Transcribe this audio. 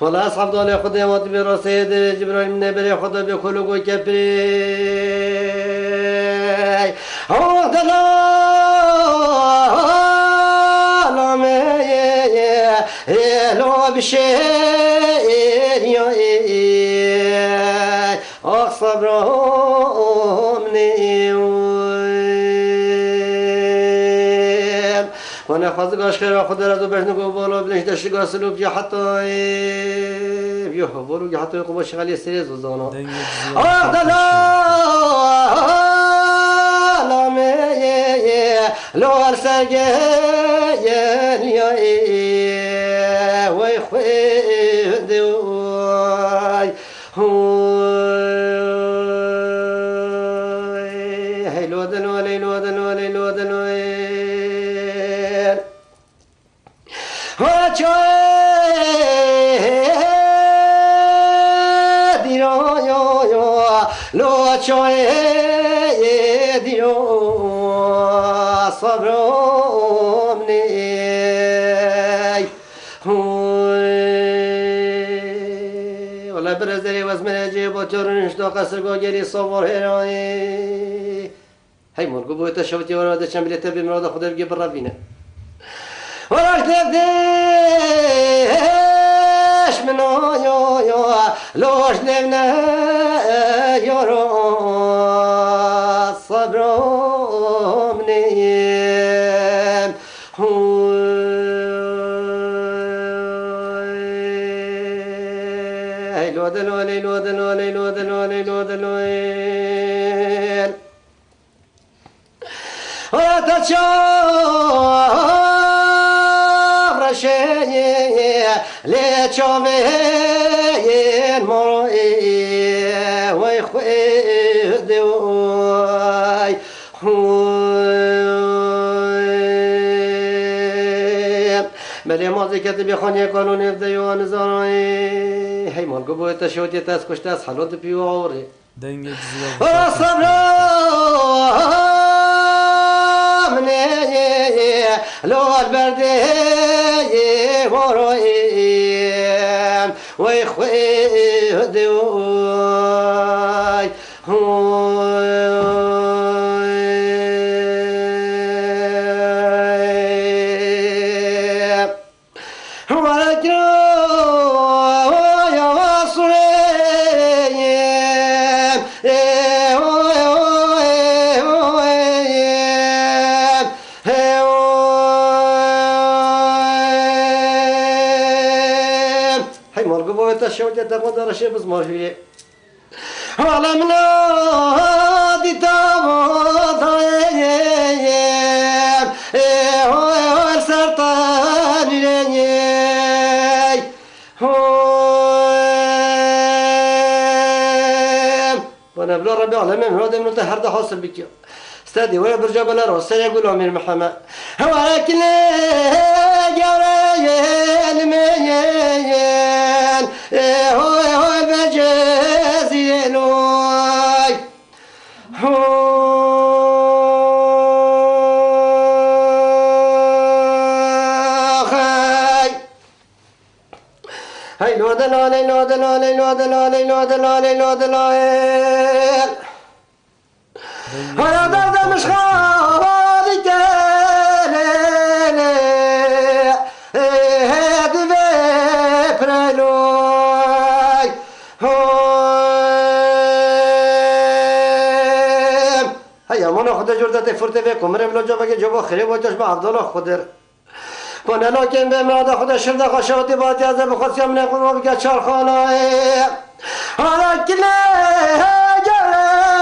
والله أصحاب دولة خدا واتبير سيد جبرائيل من نبري خدا بكلو كبري هو دلال ما لو بشير يا أصبرهم وانا خواستگاش خیره خدا را دو بشنگو بالا بلنش دشتگاه سلوک یا حتی یا بولو یا حتی قبا شغلی سریز و زانا آه دلالامه لو ارسگه یا وی خوید وی هی لودن ولی لودن ولی لودن ولی لو چای دیو صبرم نی ولی برزدری وزمن جیب چرنش دو قصر گوگری صبر هرایی هی مرگو بویت شوتی وراده چند بلیت بمراد خدا بگی برابینه وراش دفدش من آیا لوش نبنه یارو صبرم نیم ای لودن ای لودن ای لودن ای لودن ولا تشاف رشيه لتشوفين مرئي ويخويد وي بله مازی کتبی خانه قانون افدیوان زارای هی مال گو باید تشوتی تاس کشته از حالات پیواره دنگ لو البردي وروي ويخوي دوي الشوجة تقدر شيء بس ما فيه ولا من هادي تابوت هو السرطان وانا بلا ربي على من هذا من تحرد حاصل بك استدي ولا برجع بلا راس يقول امير محمد ولكن جوري المين هو بجازي لوي هاي لو دلال لو دلال لو دلال لو دلال لو دلال هيا درد مش خالي تالي هادي بفرلوي هيا منو خدا جردت فرته بكم مرم لو جا بگه جوا خري وجاش با عبدالله خدر کنه لکن به مراد خدا شرده خشاتی باتی از بخواست یمنه قرار بگه چارخانه حالا کنه جرانه